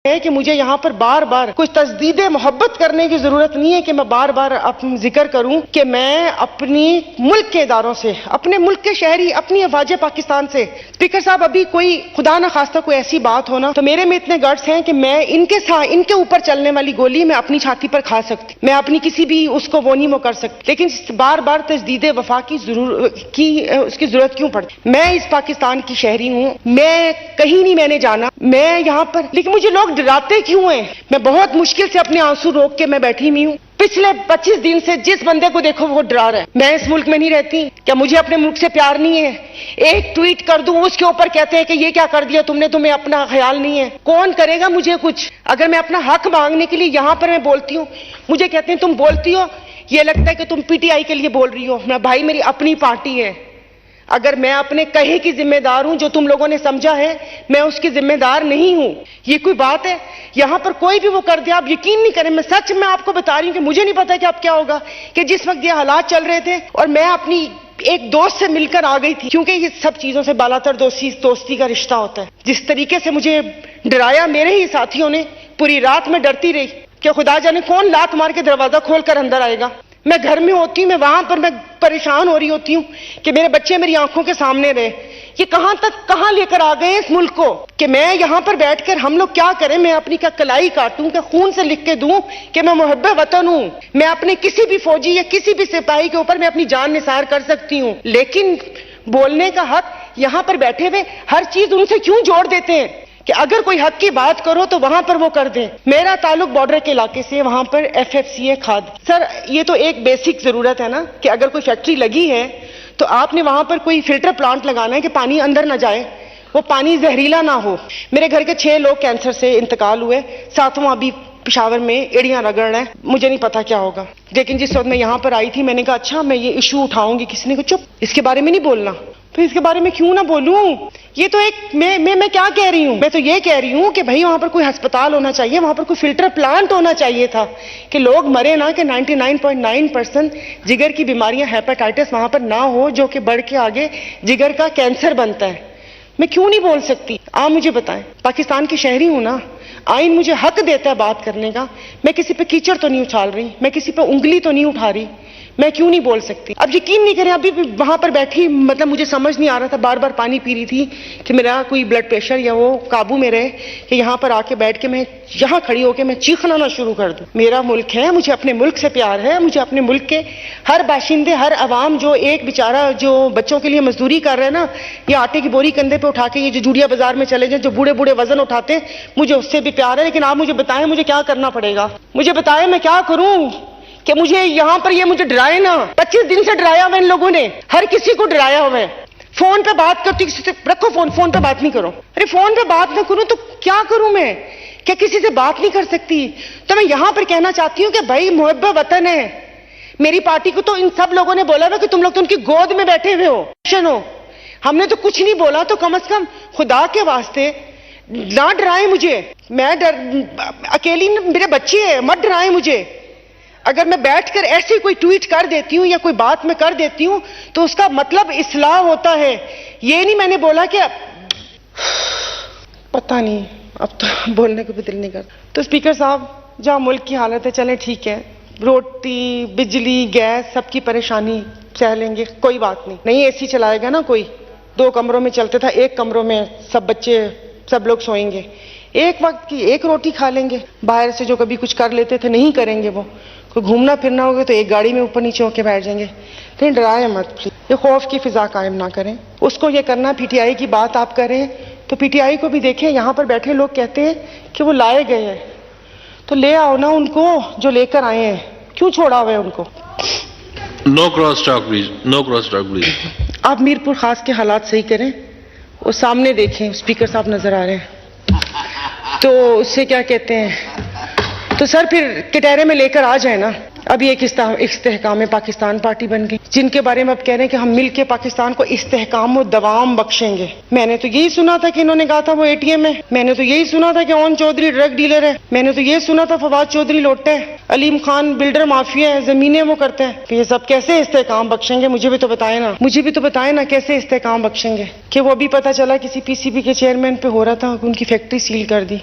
ہے کہ مجھے یہاں پر بار بار کچھ تجدید محبت کرنے کی ضرورت نہیں ہے کہ میں بار بار ذکر کروں کہ میں اپنی ملک کے اداروں سے، اپنے ملک کے شہری، اپنی افواج پاکستان سے، اسپیکر صاحب ابھی کوئی خدا نہ خواستہ کوئی ایسی بات ہونا تو میرے میں اتنے گٹس ہیں کہ میں ان کے اوپر چلنے والی گولی میں اپنی چھاتی پر کھا سکتی، میں اپنی کسی بھی اس کو وہ نہیں وہ کر سکتی، لیکن بار بار تجدید وفا کی اس کی ضرورت کیوں پڑتی؟ میں اس پاکستان کی شہری ہوں، میں کہیں نہیں میں نے جانا، میں یہاں پر، لیکن مجھے لوگ ڈراتے کیوں ہیں؟ میں بہت مشکل سے اپنے آنسو روک کے میں بیٹھی ہوئی ہوں، پچھلے 25 دن سے جس بندے کو دیکھو وہ ڈرا رہا ہے۔ میں اس ملک میں نہیں رہتی، کیا مجھے اپنے ملک سے پیار نہیں ہے؟ ایک ٹویٹ کر دوں اس کے اوپر کہتے ہیں کہ یہ کیا کر دیا تم نے، تمہیں اپنا خیال نہیں ہے۔ کون کرے گا مجھے کچھ؟ اگر میں اپنا حق مانگنے کے لیے یہاں پر میں بولتی ہوں، مجھے کہتے ہیں تم بولتی ہو، یہ لگتا ہے کہ تم پی ٹی آئی کے لیے بول رہی ہو۔ میں بھائی میری اپنی پارٹی ہے، اگر میں اپنے کہے کی ذمہ دار ہوں، جو تم لوگوں نے سمجھا ہے میں اس کی ذمہ دار نہیں ہوں۔ یہ کوئی بات ہے؟ یہاں پر کوئی بھی وہ کر دے، آپ یقین نہیں کریں، میں سچ میں آپ کو بتا رہی ہوں کہ مجھے نہیں پتا کہ اب کیا ہوگا، کہ جس وقت یہ حالات چل رہے تھے اور میں اپنی ایک دوست سے مل کر آ گئی تھی، کیونکہ یہ سب چیزوں سے بالاتر دوستی کا رشتہ ہوتا ہے۔ جس طریقے سے مجھے ڈرایا میرے ہی ساتھیوں نے، پوری رات میں ڈرتی رہی کہ خدا جانے کون لات مار کے دروازہ کھول کر اندر آئے گا۔ میں گھر میں ہوتی ہوں، میں وہاں پر میں پریشان ہو رہی ہوتی ہوں کہ میرے بچے میری آنکھوں کے سامنے رہے۔ یہ کہاں لے کر آ گئے اس ملک کو کہ میں یہاں پر بیٹھ کر ہم لوگ کیا کریں؟ میں اپنی کیا کلائی کاٹوں کہ خون سے لکھ کے دوں کہ میں محب وطن ہوں؟ میں اپنے کسی بھی فوجی یا کسی بھی سپاہی کے اوپر میں اپنی جان نثار کر سکتی ہوں، لیکن بولنے کا حق یہاں پر بیٹھے ہوئے ہر چیز ان سے کیوں جوڑ دیتے ہیں کہ اگر کوئی حق کی بات کرو تو وہاں پر وہ کر دیں؟ میرا تعلق بارڈر کے علاقے سے، وہاں پر ایف ایف سی ہے کھاد۔ سر یہ تو ایک بیسک ضرورت ہے نا کہ اگر کوئی فیکٹری لگی ہے تو آپ نے وہاں پر کوئی فلٹر پلانٹ لگانا ہے کہ پانی اندر نہ جائے، وہ پانی زہریلا نہ ہو۔ میرے گھر کے 6 لوگ کینسر سے انتقال ہوئے، 7واں ابھی پشاور میں ایڑیاں رگڑ رہے ہیں، مجھے نہیں پتا کیا ہوگا، لیکن جس وقت میں یہاں پر آئی تھی میں نے کہا اچھا میں یہ ایشو اٹھاؤں گی، کسی نے کہا چپ، اس کے بارے میں نہیں بولنا۔ تو اس کے بارے میں کیوں نہ بولوں؟ یہ تو ایک میں کیا کہہ رہی ہوں؟ میں تو یہ کہہ رہی ہوں کہ بھائی وہاں پر کوئی ہسپتال ہونا چاہیے، وہاں پر کوئی فلٹر پلانٹ ہونا چاہیے تھا کہ لوگ مرے نہ، کہ 99.9% جگر کی بیماریاں ہیپاٹائٹس وہاں پر نہ ہو جو کہ بڑھ کے آگے جگر کا کینسر بنتا ہے۔ میں کیوں نہیں بول سکتی؟ آپ مجھے بتائیں، پاکستان کی شہری ہوں نا، آئین مجھے حق دیتا ہے بات کرنے کا، میں کسی پہ کیچڑ تو نہیں اچھال رہی، میں کسی پہ انگلی تو نہیں اٹھا رہی، میں کیوں نہیں بول سکتی؟ اب یقین نہیں کریں، ابھی بھی وہاں پر بیٹھی مطلب مجھے سمجھ نہیں آ رہا تھا، بار بار پانی پی رہی تھی کہ میرا کوئی بلڈ پریشر یا وہ قابو میں رہے، کہ یہاں پر آ کے بیٹھ کے میں یہاں کھڑی ہو کے میں چیخنا نہ شروع کر دوں۔ میرا ملک ہے، مجھے اپنے ملک سے پیار ہے، مجھے اپنے ملک کے ہر باشندے، ہر عوام، جو ایک بیچارہ جو بچوں کے لیے مزدوری کر رہے ہیں نا، یہ آٹے کی بوری کندھے پہ اٹھا کے، یہ جو جوڑیا بازار میں چلے جائیں، جو بوڑھے بوڑھے وزن اٹھاتے ہیں، مجھے اس سے بھی پیار ہے، لیکن آپ مجھے بتائیں مجھے کیا کرنا پڑے گا؟ مجھے بتائیں میں کیا کروں کہ مجھے یہاں پر یہ مجھے ڈرائے نا؟ 25 دن سے ڈرایا ہوا ان لوگوں نے، ہر کسی کو ڈرایا ہوا ہے۔ فون پہ بات کرتی، کسی سے رکھو فون پہ بات نہیں کرو، ارے فون پہ بات نہ کروں تو کیا کروں میں؟ کیا کسی سے بات نہیں کر سکتی؟ تو میں یہاں پر کہنا چاہتی ہوں کہ بھائی محب وطن ہے، میری پارٹی کو تو ان سب لوگوں نے بولا ہوا کہ تم لوگ تو ان کی گود میں بیٹھے ہوئے ہو، ہم نے تو کچھ نہیں بولا، تو کم از کم خدا کے واسطے نہ ڈرائیں مجھے، میں اکیلی، میرے بچے ہیں، مت ڈرائیں مجھے۔ اگر میں بیٹھ کر ایسی کوئی ٹویٹ کر دیتی ہوں یا کوئی بات میں کر دیتی ہوں تو اس کا مطلب اصلاح ہوتا ہے، یہ نہیں میں نے بولا کہ پتہ نہیں اب تو بولنے کو بھی دل نہیں کرتا۔ تو اسپیکر صاحب جہاں ملک کی حالت ہے، چلیں ٹھیک ہے، روٹی بجلی گیس سب کی پریشانی سہ لیں گے، کوئی بات نہیں اے سی چلائے گا نا کوئی، 2 کمروں میں چلتا تھا، 1 کمروں میں سب بچے سب لوگ سوئیں گے، ایک وقت کی 1 روٹی کھا لیں گے، باہر سے جو کبھی کچھ کر لیتے تھے نہیں کریں گے، وہ کوئی گھومنا پھرنا ہوگا تو ایک گاڑی میں اوپر نیچے ہو کے بیٹھ جائیں گے۔ لیکن ڈرائیں مت، یہ خوف کی فضا قائم نہ کریں۔ اس کو یہ کرنا، پی ٹی آئی کی بات آپ کریں تو پی ٹی آئی کو بھی دیکھیں، یہاں پر بیٹھے لوگ کہتے ہیں کہ وہ لائے گئے ہیں، تو لے آؤ نا ان کو جو لے کر آئے ہیں، کیوں چھوڑا ہوا ہے ان کو؟ No cross talk please, no cross talk please. آپ میرپور خاص کے حالات صحیح کریں، وہ سامنے دیکھیں، اسپیکر صاحب نظر آ رہے ہیں، تو اس سے کیا کہتے ہیں، تو سر پھر کٹہرے میں لے کر آ جائیں نا۔ ابھی ایک استحکام پاکستان پارٹی بن گئی، جن کے بارے میں اب کہہ رہے ہیں کہ ہم مل کے پاکستان کو استحکام و دوام بخشیں گے۔ میں نے تو یہی سنا تھا کہ انہوں نے کہا تھا وہ ATM ہے، میں نے تو یہی سنا تھا کہ اون چودھری ڈرگ ڈیلر ہے، میں نے تو یہ سنا تھا فواد چودھری لوٹا ہے، علیم خان بلڈر مافیا ہے، زمینیں وہ کرتا ہے۔ یہ سب کیسے استحکام بخشیں گے؟ مجھے بھی تو بتائیں نا، مجھے بھی تو بتائیں نا کیسے استحکام بخشیں گے؟ کہ وہ ابھی پتہ چلا کسی PCB کے چیئرمین پہ ہو رہا تھا، ان کی فیکٹری سیل کر دی،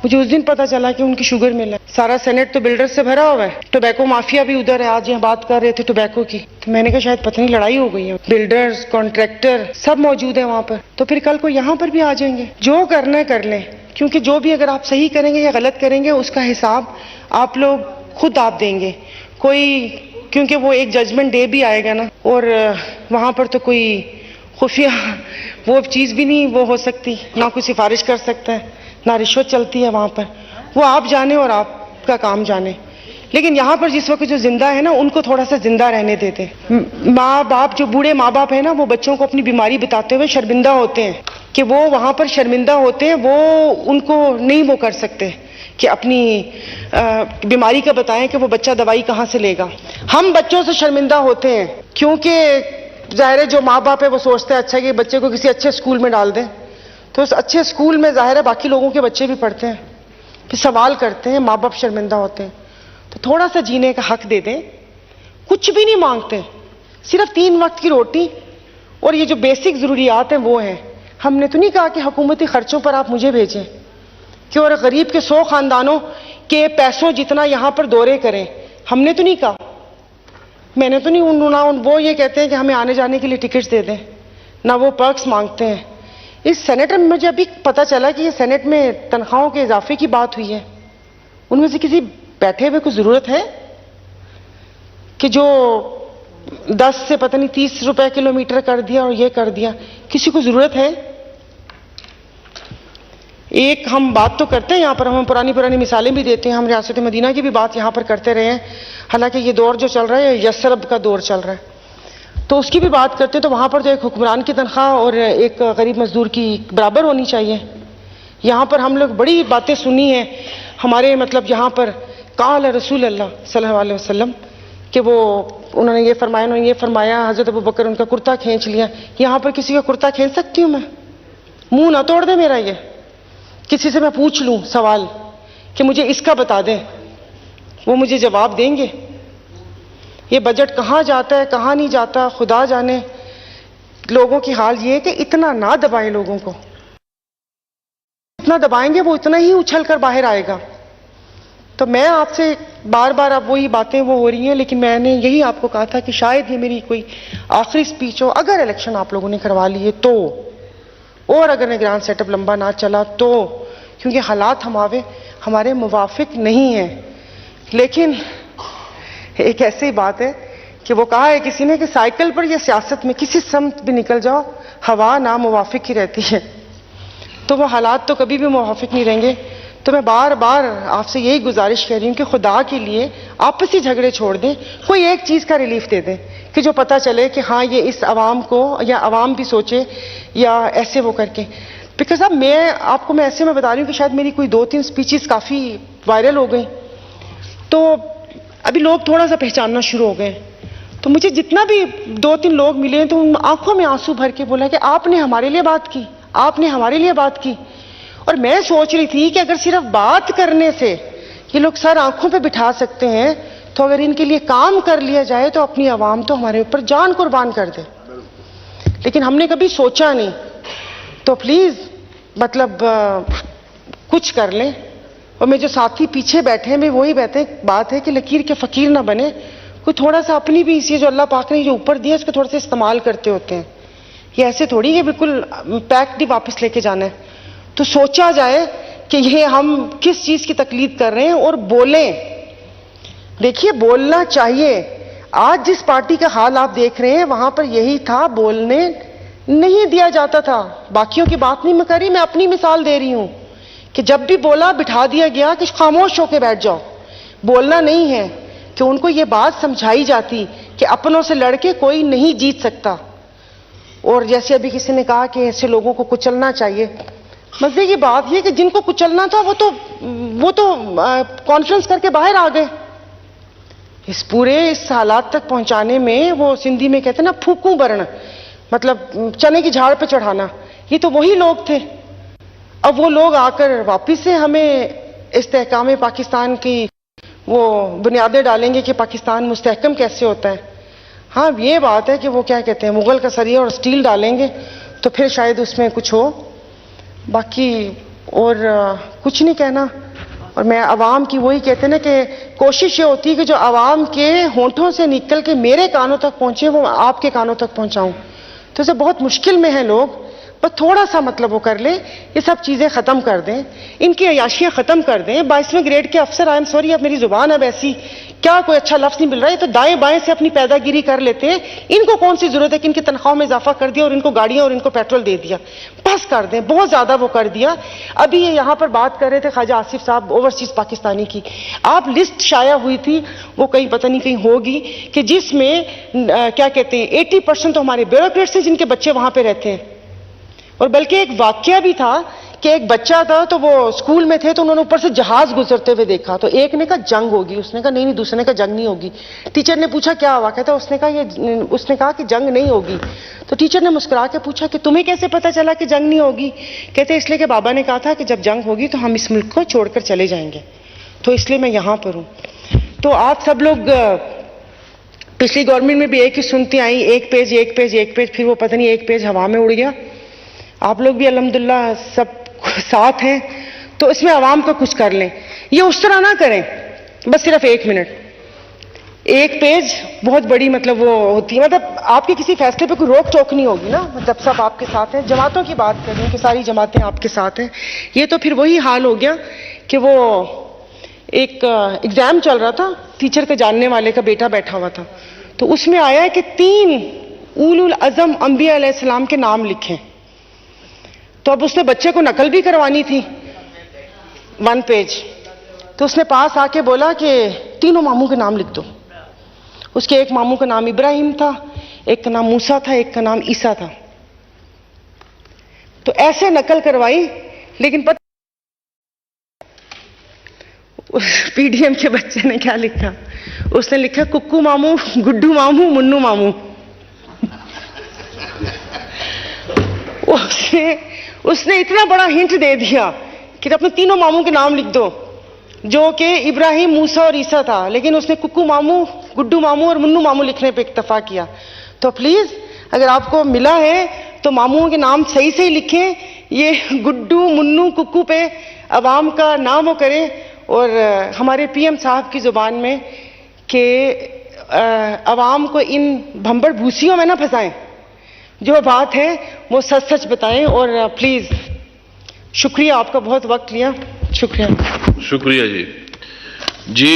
مجھے اس دن پتا چلا کہ ان کی شوگر مل ہے. سارا سینٹ تو بلڈر سے بھرا ہوا ہے, ٹوبیکو مافیا بھی ادھر ہے. آج یہاں بات کر رہے تھے ٹوبیکو کی, تو میں نے کہا شاید پتہ نہیں لڑائی ہو گئی ہے. بلڈرز, کانٹریکٹر سب موجود ہیں وہاں پر, تو پھر کل کو یہاں پر بھی آ جائیں گے. جو کرنا ہے کر لیں, کیونکہ جو بھی اگر آپ صحیح کریں گے یا غلط کریں گے اس کا حساب آپ لوگ خود آپ دیں گے. کوئی, کیونکہ وہ ایک ججمنٹ ڈے بھی آئے گا نا, اور وہاں پر تو کوئی خفیہ وہ چیز بھی نہیں وہ ہو سکتی, نہ کوئی سفارش کر سکتا ہے, نہ رشوت چلتی ہے وہاں پر. وہ آپ جانیں اور آپ کا کام جانیں. لیکن یہاں پر جس وقت جو زندہ ہے نا, ان کو تھوڑا سا زندہ رہنے دیتے. ماں باپ, جو بوڑھے ماں باپ ہیں نا, وہ بچوں کو اپنی بیماری بتاتے ہوئے شرمندہ ہوتے ہیں کہ وہ وہاں پر شرمندہ ہوتے ہیں. وہ ان کو نہیں وہ کر سکتے کہ اپنی بیماری کا بتائیں کہ وہ بچہ دوائی کہاں سے لے گا. ہم بچوں سے شرمندہ ہوتے ہیں کیونکہ ظاہر ہے جو ماں باپ ہے وہ سوچتے ہیں اچھا کہ بچے کو کسی اچھے اسکول میں ڈال دیں, تو اس اچھے اسکول میں ظاہر ہے باقی لوگوں کے بچے بھی پڑھتے ہیں, پھر سوال کرتے ہیں, ماں باپ شرمندہ ہوتے ہیں. تو تھوڑا سا جینے کا حق دے دیں. کچھ بھی نہیں مانگتے, صرف 3 وقت کی روٹی اور یہ جو بیسک ضروریات ہیں وہ ہیں. ہم نے تو نہیں کہا کہ حکومتی خرچوں پر آپ مجھے بھیجیں کہ اور غریب کے 100 خاندانوں کے پیسوں جتنا یہاں پر دورے کریں. ہم نے تو نہیں کہا, میں نے تو نہیں. وہ یہ کہتے ہیں کہ ہمیں آنے جانے کے لیے ٹکٹس دے دیں, نہ وہ پرکس مانگتے ہیں. اس سینٹ میں مجھے ابھی پتا چلا کہ یہ سینٹ میں تنخواہوں کے اضافے کی بات ہوئی ہے. ان میں سے کسی بیٹھے ہوئے کو ضرورت ہے کہ جو 10 سے پتہ نہیں 30 روپے کلومیٹر کر دیا اور یہ کر دیا؟ کسی کو ضرورت ہے؟ ایک ہم بات تو کرتے ہیں یہاں پر, ہم پرانی مثالیں بھی دیتے ہیں. ہم ریاست مدینہ کی بھی بات یہاں پر کرتے رہے ہیں, حالانکہ یہ دور جو چل رہا ہے یسرب کا دور چل رہا ہے, تو اس کی بھی بات کرتے ہیں. تو وہاں پر تو ایک حکمران کی تنخواہ اور ایک غریب مزدور کی برابر ہونی چاہیے. یہاں پر ہم لوگ بڑی باتیں سنی ہیں ہمارے, مطلب یہاں پر قال رسول اللہ صلی اللہ علیہ وسلم کہ وہ انہوں نے یہ فرمایا, حضرت ابوبکر ان کا کرتا کھینچ لیا. یہاں پر کسی کا کرتا کھینچ سکتی ہوں میں؟ منہ نہ توڑ دے میرا. یہ کسی سے میں پوچھ لوں سوال کہ مجھے اس کا بتا دیں, وہ مجھے جواب دیں گے. یہ بجٹ کہاں جاتا ہے کہاں نہیں جاتا خدا جانے. لوگوں کی حال یہ ہے کہ اتنا نہ دبائیں لوگوں کو, اتنا دبائیں گے وہ اتنا ہی اچھل کر باہر آئے گا. تو میں آپ سے بار اب وہی باتیں وہ ہو رہی ہیں, لیکن میں نے یہی آپ کو کہا تھا کہ شاید یہ میری کوئی آخری سپیچ ہو. اگر الیکشن آپ لوگوں نے کروا لیے تو, اور اگر نگران سیٹ اپ لمبا نہ چلا تو, کیونکہ حالات ہمارے موافق نہیں ہیں. لیکن ایک ایسی بات ہے کہ وہ کہا ہے کسی نے کہ سائیکل پر یا سیاست میں کسی سمت بھی نکل جاؤ ہوا ناموافق ہی رہتی ہے. تو وہ حالات تو کبھی بھی موافق نہیں رہیں گے. تو میں بار آپ سے یہی گزارش کر رہی ہوں کہ خدا کے لیے آپسی جھگڑے چھوڑ دیں, کوئی ایک چیز کا ریلیف دے دیں کہ جو پتہ چلے کہ ہاں یہ اس عوام کو, یا عوام بھی سوچے یا ایسے وہ کر کے. بیکاز اب میں آپ کو ایسے میں بتا رہی ہوں کہ شاید میری کوئی 2-3 سپیچز کافی وائرل ہو گئی, تو ابھی لوگ تھوڑا سا پہچاننا شروع ہو گئے. تو مجھے جتنا بھی 2-3 لوگ ملے تو ان آنکھوں میں آنسو بھر کے بولا کہ آپ نے ہمارے لیے بات کی, آپ نے ہمارے لیے بات کی. اور میں سوچ رہی تھی کہ اگر صرف بات کرنے سے یہ لوگ سر آنکھوں پہ بٹھا سکتے ہیں, تو اگر ان کے لیے کام کر لیا جائے تو اپنی عوام تو ہمارے اوپر جان قربان کر دے. لیکن ہم نے کبھی سوچا نہیں. تو پلیز مطلب کچھ کر لیں. اور میں جو ساتھی پیچھے بیٹھے ہیں, میں وہی بات ہے کہ لکیر کے فقیر نہ بنے. کوئی تھوڑا سا اپنی بھی اسی جو اللہ پاک نے جو اوپر دیا اس کو تھوڑا سا استعمال کرتے ہوتے ہیں. یہ ایسے تھوڑی کہ بالکل پیکڈ ہی واپس لے کے جانا ہے. تو سوچا جائے کہ یہ ہم کس چیز کی تقلید کر رہے ہیں اور بولیں. دیکھیے بولنا چاہیے. آج جس پارٹی کا حال آپ دیکھ رہے ہیں وہاں پر یہی تھا, بولنے نہیں دیا جاتا تھا. باقیوں کی بات نہیں میں کر رہی, میں اپنی مثال دے رہی ہوں کہ جب بھی بولا بٹھا دیا گیا کہ خاموش ہو کے بیٹھ جاؤ. بولنا نہیں ہے کہ ان کو یہ بات سمجھائی جاتی کہ اپنوں سے لڑ کے کوئی نہیں جیت سکتا. اور جیسے ابھی کسی نے کہا کہ ایسے لوگوں کو کچلنا چاہیے. مزے کی بات یہ کہ جن کو کچلنا تھا وہ تو کانفرنس کر کے باہر آ گئے. اس حالات تک پہنچانے میں وہ سندھی میں کہتے ہیں نا پھوکوں برن, مطلب چنے کی جھاڑ پہ چڑھانا. یہ تو وہی لوگ تھے. اب وہ لوگ آ کر واپس سے ہمیں استحکام پاکستان کی وہ بنیادیں ڈالیں گے کہ پاکستان مستحکم کیسے ہوتا ہے. ہاں یہ بات ہے کہ وہ کیا کہتے ہیں مغل کا سریہ اور سٹیل ڈالیں گے تو پھر شاید اس میں کچھ ہو. باقی اور کچھ نہیں کہنا. اور میں عوام کی وہی کہتے ہیں نا کہ کوشش یہ ہوتی ہے کہ جو عوام کے ہونٹوں سے نکل کے میرے کانوں تک پہنچے وہ آپ کے کانوں تک پہنچاؤں. تو اسے بہت مشکل میں ہیں لوگ, بس تھوڑا سا مطلب وہ کر لیں, یہ سب چیزیں ختم کر دیں, ان کی عیاشیاں ختم کر دیں. 22ویں گریڈ کے افسر, آئی ایم سوری, اب میری زبان اب ایسی, کیا کوئی اچھا لفظ نہیں مل رہا ہے, تو دائیں بائیں سے اپنی پیدا گیری کر لیتے ہیں. ان کو کون سی ضرورت ہے کہ ان کی تنخواہوں میں اضافہ کر دیا اور ان کو گاڑیاں اور ان کو پیٹرول دے دیا. بس کر دیں, بہت زیادہ وہ کر دیا. ابھی یہ یہاں پر بات کر رہے تھے خواجہ آصف صاحب اوورسیز پاکستانی کی, آپ لسٹ شائع ہوئی تھی, وہ کہیں پتہ نہیں کہیں ہوگی, کہ جس میں کیا کہتے ہیں 80% تو ہمارے بیوروکریٹس ہیں جن کے بچے وہاں پہ رہتے ہیں. اور بلکہ ایک واقعہ بھی تھا کہ ایک بچہ تھا, تو وہ اسکول میں تھے, تو انہوں نے اوپر سے جہاز گزرتے ہوئے دیکھا, تو ایک نے کہا جنگ ہوگی, اس نے کہا نہیں, دوسرے نے کہا جنگ نہیں ہوگی. ٹیچر نے پوچھا کیا ہوا, کہتا اس نے کہا کہ جنگ نہیں ہوگی. تو ٹیچر نے مسکرا کے پوچھا کہ تمہیں کیسے پتا چلا کہ جنگ نہیں ہوگی. کہتے اس لیے کہ بابا نے کہا تھا کہ جب جنگ ہوگی تو ہم اس ملک کو چھوڑ کر چلے جائیں گے, تو اس لیے میں یہاں پر ہوں. تو آپ سب لوگ پچھلی گورنمنٹ میں بھی ایک ہی سنتی آئی, ایک پیج ایک پیج ایک پیج, پھر وہ پتہ نہیں ایک پیج ہوا میں اڑ گیا. آپ لوگ بھی الحمدللہ سب ساتھ ہیں, تو اس میں عوام کا کچھ کر لیں. یہ اس طرح نہ کریں, بس صرف 1 منٹ, ایک پیج بہت بڑی مطلب وہ ہوتی ہے, مطلب آپ کے کسی فیصلے پہ کوئی روک ٹوک نہیں ہوگی نا, مطلب سب آپ کے ساتھ ہیں. جماعتوں کی بات کر رہی ہوں کہ ساری جماعتیں آپ کے ساتھ ہیں. یہ تو پھر وہی حال ہو گیا کہ وہ ایک ایگزام چل رہا تھا, ٹیچر کے جاننے والے کا بیٹا بیٹھا ہوا تھا, تو اس میں آیا ہے کہ 3 اولو العزم انبیاء علیہ السلام کے نام لکھیں. تو اب اس نے بچے کو نقل بھی کروانی تھی 1 پیج, تو اس نے پاس آ کے بولا کہ تینوں ماموں کے نام لکھ دو. اس کے ایک ماموں کا نام ابراہیم تھا, ایک کا نام موسیٰ تھا, ایک کا نام عیسیٰ تھا. تو ایسے نقل کروائی, لیکن پی ڈی ایم کے بچے نے کیا لکھا, اس نے لکھا ککو ماموں, گڈو ماموں, منو ماموں. اس نے اتنا بڑا ہنٹ دے دیا کہ اپنے تینوں ماموں کے نام لکھ دو, جو کہ ابراہیم, موسیٰ اور عیسیٰ تھا, لیکن اس نے ککو ماموں, گڈو ماموں اور منو ماموں لکھنے پہ اکتفا کیا. تو پلیز اگر آپ کو ملا ہے تو ماموں کے نام صحیح صحیح لکھیں, یہ گڈو منو ککو پہ عوام کا نام وہ کریں. اور ہمارے پی ایم صاحب کی زبان میں کہ عوام کو ان بھمبڑ بھوسیوں میں نہ پھنسائیں, جو بات ہے وہ سچ سچ بتائیں. اور پلیز شکریہ, آپ کا بہت وقت لیا, شکریہ. شکریہ جی.